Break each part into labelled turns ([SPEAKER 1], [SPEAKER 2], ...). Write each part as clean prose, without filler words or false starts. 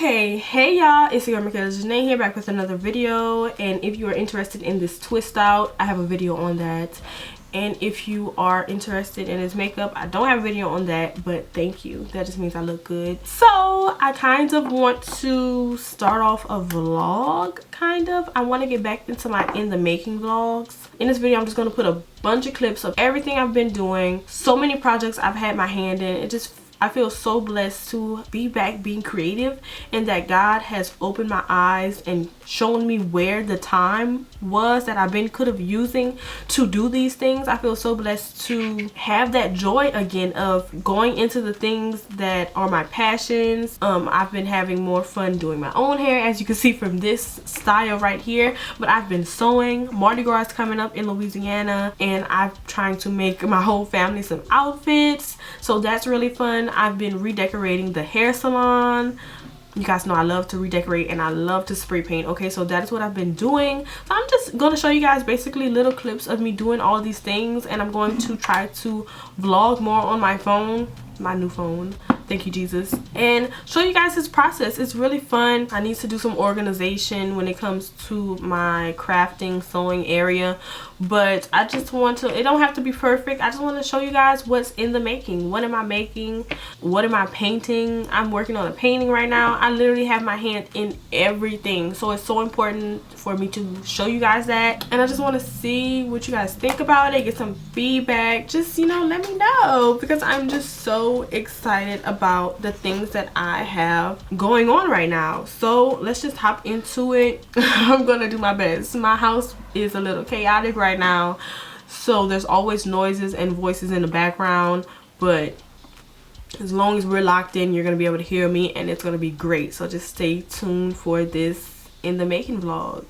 [SPEAKER 1] Okay, hey y'all, it's your girl Michaela Janae here, back with another video. And if you are interested in this twist out, I have a video on that. And if you are interested in this makeup, I don't have a video on that, but thank you, that just means I look good. So I kind of want to start off a vlog, I want to get back into my in the making vlogs. In this video I'm just going to put a bunch of clips of everything I've been doing, so many projects I've had my hand in. I feel so blessed to be back being creative, and that God has opened my eyes and shown me where the time was that I've been could have using to do these things. I feel so blessed to have that joy again of going into the things that are my passions. I've been having more fun doing my own hair, as you can see from this style right here, but I've been sewing. Mardi Gras coming up in Louisiana, and I'm trying to make my whole family some outfits, so that's really fun. I've been redecorating the hair salon. You guys know I love to redecorate and I love to spray paint. Okay, so that is what I've been doing. So I'm just going to show you guys basically little clips of me doing all these things, and I'm going to try to vlog more on my phone, my new phone. Thank you, Jesus. And show you guys this process. It's really fun. I need to do some organization when it comes to my crafting, sewing area. But I just want to, it don't have to be perfect. I just want to show you guys what's in the making. What am I making? What am I painting? I'm working on a painting right now. I literally have my hand in everything. So it's so important for me to show you guys that. And I just want to see what you guys think about it. Get some feedback. Just, you know, let me know. Because I'm just so excited about the things that I have going on right now. So let's just hop into it. I'm gonna do my best. My house is a little chaotic right now, so there's always noises and voices in the background, but as long as we're locked in, you're gonna be able to hear me and it's gonna be great. So just stay tuned for this in the making vlog.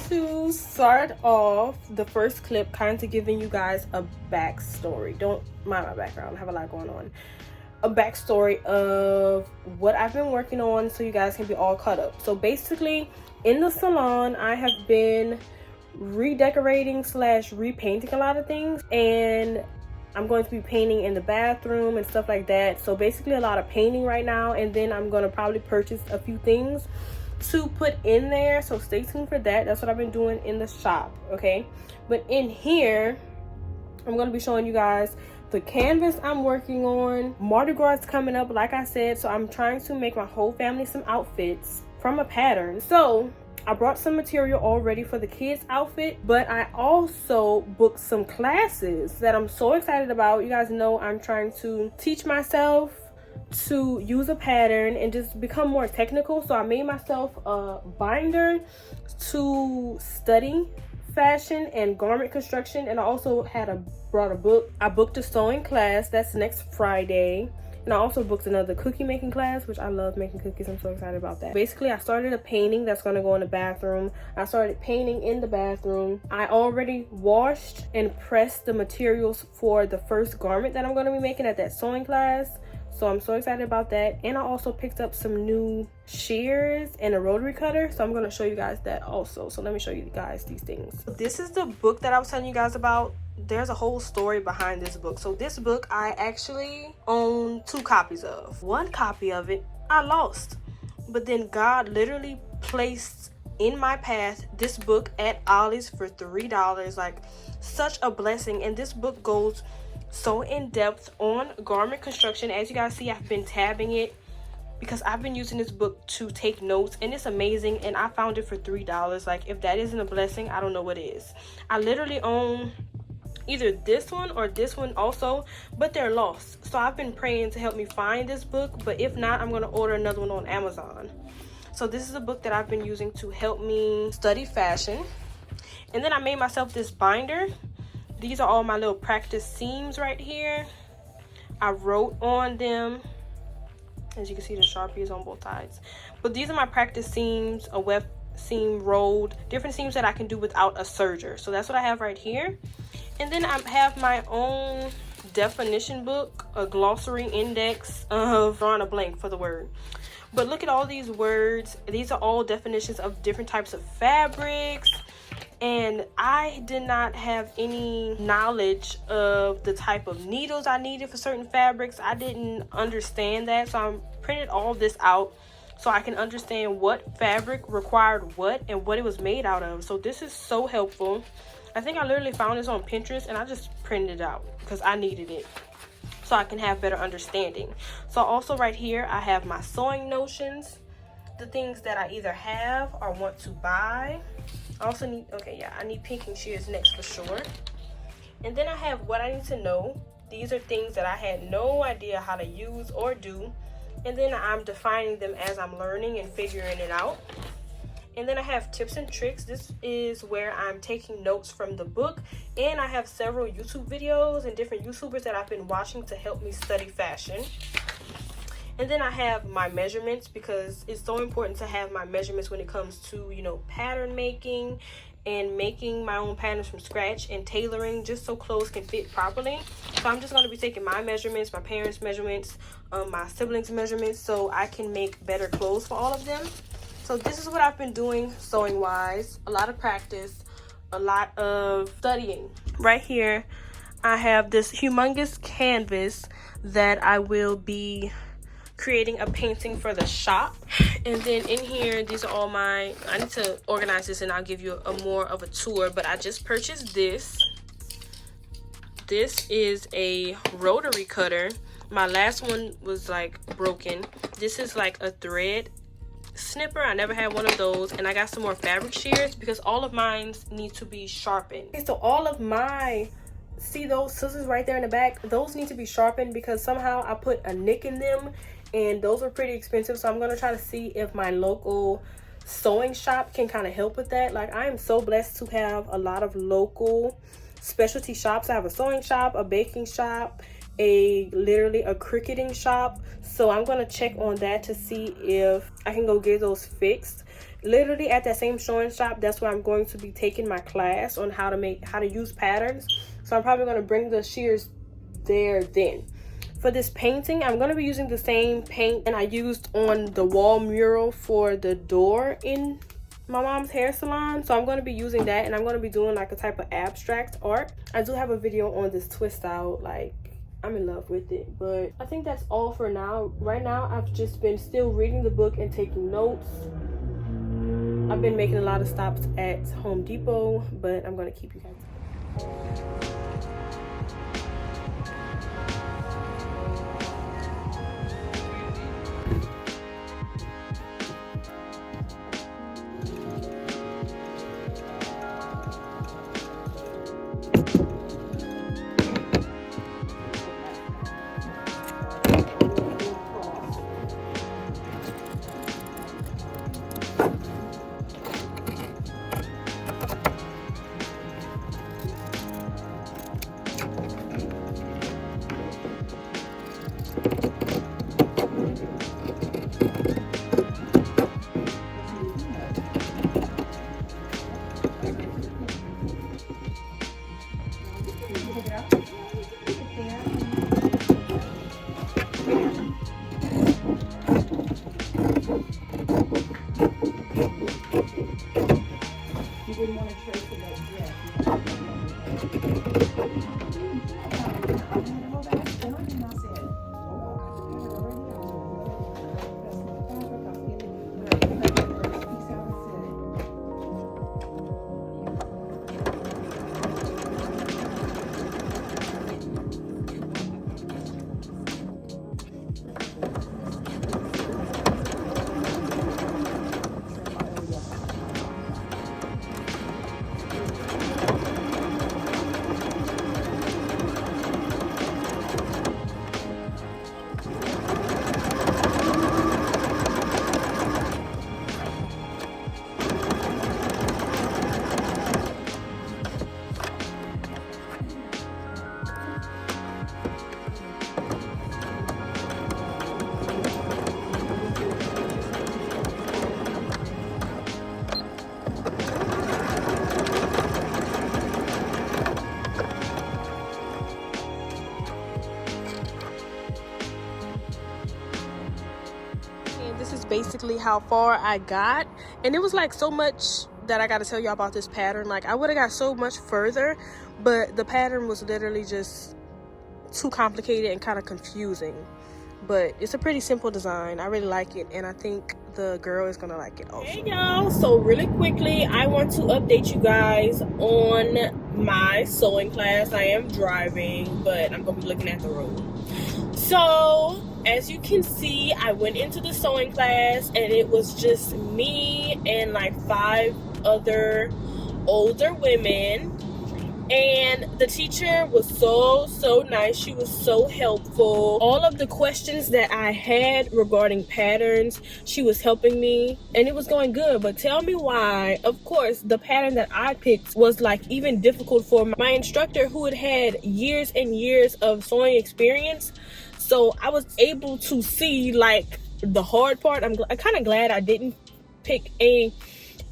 [SPEAKER 1] To start off the first clip, kind of giving you guys a backstory. Don't mind my background, I have a lot going on. A backstory of what I've been working on, so you guys can be all caught up. So basically, in the salon, I have been redecorating slash repainting a lot of things, and I'm going to be painting in the bathroom and stuff like that. So basically a lot of painting right now, and then I'm going to probably purchase a few things to put in there, so stay tuned for that. That's what I've been doing in the shop, okay? But in here, I'm going to be showing you guys the canvas I'm working on. Mardi Gras is coming up, like I said, so I'm trying to make my whole family some outfits from a pattern. So I brought some material already for the kids outfit, but I also booked some classes that I'm so excited about. You guys know I'm trying to teach myself to use a pattern and just become more technical. So I made myself a binder to study fashion and garment construction, and I also brought a book. I booked a sewing class that's next Friday, and I also booked another cookie making class, which I love making cookies. I'm so excited about that. Basically, I started a painting that's going to go in the bathroom. I started painting in the bathroom. I already washed and pressed the materials for the first garment that I'm going to be making at that sewing class. So I'm so excited about that. And I also picked up some new shears and a rotary cutter. So I'm going to show you guys that also. So let me show you guys these things. This is the book that I was telling you guys about. There's a whole story behind this book. So this book I actually own 2 copies of. One copy of it I lost. But then God literally placed in my path this book at Ollie's for $3. Like, such a blessing. And this book goes so in depth on garment construction. As you guys see, I've been tabbing it because I've been using this book to take notes, and it's amazing. And I found it for $3. Like, if that isn't a blessing, I don't know what is. I literally own either this one or this one also, but they're lost. So I've been praying to help me find this book, but if not, I'm going to order another one on Amazon. So this is a book that I've been using to help me study fashion. And then I made myself this binder. These are all my little practice seams right here. I wrote on them. As you can see, the Sharpie is on both sides. But these are my practice seams, a weft seam rolled, different seams that I can do without a serger. So that's what I have right here. And then I have my own definition book, a glossary index of, drawing a blank for the word. But look at all these words. These are all definitions of different types of fabrics. And I did not have any knowledge of the type of needles I needed for certain fabrics. I didn't understand that. So I printed all this out so I can understand what fabric required what and what it was made out of. So this is so helpful. I think I literally found this on Pinterest and I just printed it out because I needed it so I can have better understanding. So also right here, I have my sewing notions, the things that I either have or want to buy. I also need, I need pinking shears next for sure. And then I have what I need to know. These are things that I had no idea how to use or do. And then I'm defining them as I'm learning and figuring it out. And then I have tips and tricks. This is where I'm taking notes from the book. And I have several YouTube videos and different YouTubers that I've been watching to help me study fashion. And then I have my measurements because it's so important to have my measurements when it comes to, you know, pattern making and making my own patterns from scratch and tailoring just so clothes can fit properly. So I'm just going to be taking my measurements, my parents' measurements, my siblings' measurements so I can make better clothes for all of them. So this is what I've been doing sewing wise. A lot of practice, a lot of studying. Right here, I have this humongous canvas that I will be creating a painting for the shop. And then in here, these are all my, I need to organize this and I'll give you a more of a tour, but I just purchased this. This is a rotary cutter. My last one was like broken. This is like a thread snipper. I never had one of those. And I got some more fabric shears because all of mine need to be sharpened. Okay, so all of my, see those scissors right there in the back, those need to be sharpened because somehow I put a nick in them and those are pretty expensive. So I'm going to try to see if my local sewing shop can kind of help with that. Like, I am so blessed to have a lot of local specialty shops. I have a sewing shop, a baking shop, literally a cricketing shop. So I'm going to check on that to see if I can go get those fixed. Literally at that same sewing shop, that's where I'm going to be taking my class on how to use patterns. So I'm probably going to bring the shears there then. For this painting, I'm going to be using the same paint and I used on the wall mural for the door in my mom's hair salon. So I'm going to be using that and I'm going to be doing like a type of abstract art. I do have a video on this twist out. Like, I'm in love with it. But I think that's all for now. Right now, I've just been still reading the book and taking notes. I've been making a lot of stops at Home Depot, but I'm gonna keep you guys. This is basically how far I got, and it was like so much that I got to tell y'all about this pattern. Like I would have got so much further, but the pattern was literally just too complicated and kind of confusing. But it's a pretty simple design. I really like it, and I think the girl is gonna like it also. Hey y'all, so really quickly I want to update you guys on my sewing class. I am driving, but I'm gonna be looking at the road. So as you can see, I went into the sewing class and it was just me and like 5 other older women, and the teacher was so nice. She was so helpful. All of the questions that I had regarding patterns, she was helping me, and it was going good. But tell me why. Of course, the pattern that I picked was like even difficult for my instructor, who had years and years of sewing experience. So I was able to see like the hard part. I'm kind of glad I didn't pick a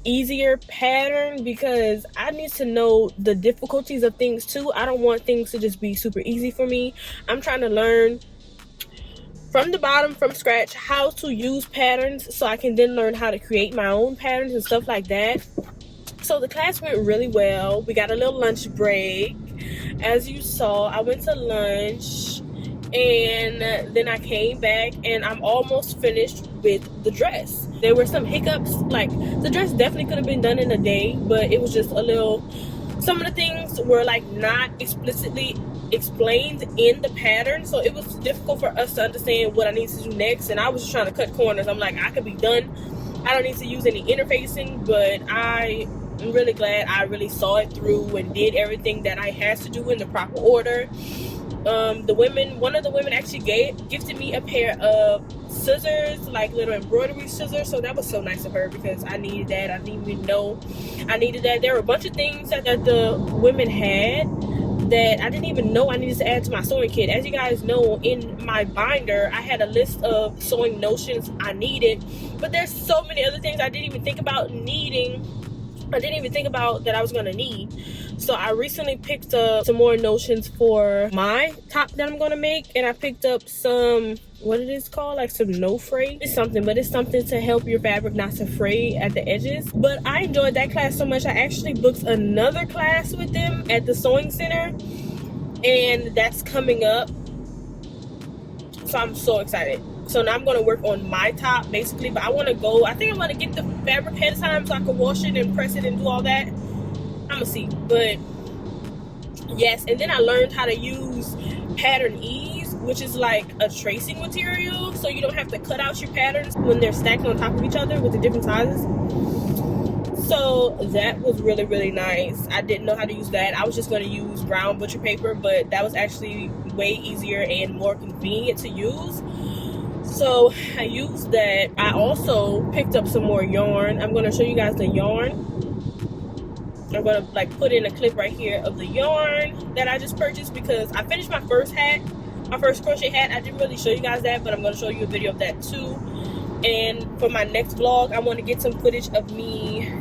[SPEAKER 1] easier pattern, because I need to know the difficulties of things too. I don't want things to just be super easy for me. I'm trying to learn from the bottom, from scratch, how to use patterns so I can then learn how to create my own patterns and stuff like that. So the class went really well. We got a little lunch break. As you saw, I went to lunch, and then I came back and I'm almost finished with the dress. There were some hiccups, like the dress definitely could have been done in a day, but it was just a little, some of the things were like not explicitly explained in the pattern, so it was difficult for us to understand what I need to do next. And I was just trying to cut corners. I'm like, I could be done, I don't need to use any interfacing. But I'm really glad I really saw it through and did everything that I had to do in the proper order. One of the women actually gifted me a pair of scissors, like little embroidery scissors. So that was so nice of her, because I needed that. I didn't even know I needed that. There were a bunch of things that the women had that I didn't even know I needed to add to my sewing kit. As you guys know, in my binder I had a list of sewing notions I needed, but there's so many other things I didn't even think about needing. I didn't even think about that I was gonna need. So I recently picked up some more notions for my top that I'm gonna make, and I picked up some, what it is called, like some no fray. It's something to help your fabric not to fray at the edges. But I enjoyed that class so much, I actually booked another class with them at the sewing center, and that's coming up. So I'm so excited. So now I'm going to work on my top basically, but I want to go, I think I'm going to get the fabric ahead of time so I can wash it and press it and do all that. I'm going to see, but yes. And then I learned how to use pattern ease, which is like a tracing material, so you don't have to cut out your patterns when they're stacked on top of each other with the different sizes. So that was really, really nice. I didn't know how to use that. I was just going to use brown butcher paper, but that was actually way easier and more convenient to use. So I used that. I also picked up some more yarn. I'm going to show you guys the yarn. I'm going to like put in a clip right here of the yarn that I just purchased, because I finished my first hat, my first crochet hat. I didn't really show you guys that, but I'm going to show you a video of that too. And for my next vlog, I want to get some footage of me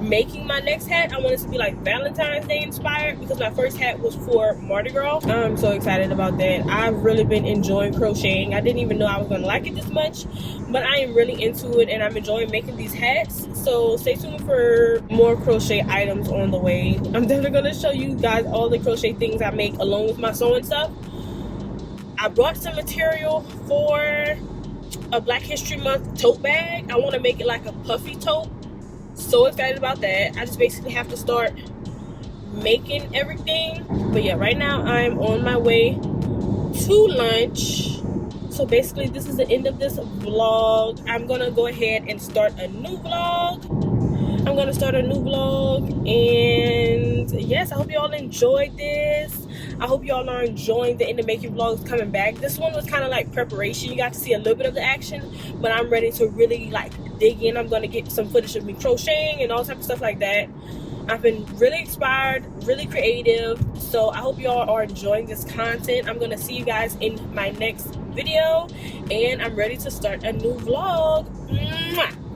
[SPEAKER 1] making my next hat. I want it to be like Valentine's Day inspired, because my first hat was for Mardi Gras. I'm so excited about that. I've really been enjoying crocheting. I didn't even know I was going to like it this much, but I am really into it and I'm enjoying making these hats. So stay tuned for more crochet items on the way. I'm definitely going to show you guys all the crochet things I make along with my sewing stuff. I brought some material for a Black History Month tote bag. I want to make it like a puffy tote. So excited about that. I just basically have to start making everything. But yeah, right now I'm on my way to lunch. So basically this is the end of this vlog. I'm gonna go ahead and start a new vlog. And yes, I hope you all enjoyed this. I hope you all are enjoying the End of Making vlogs coming back. This one was kind of like preparation. You got to see a little bit of the action, but I'm ready to really like dig in. I'm going to get some footage of me crocheting and all type of stuff like that. I've been really inspired, really creative. So I hope you all are enjoying this content. I'm going to see you guys in my next video, and I'm ready to start a new vlog. Mwah!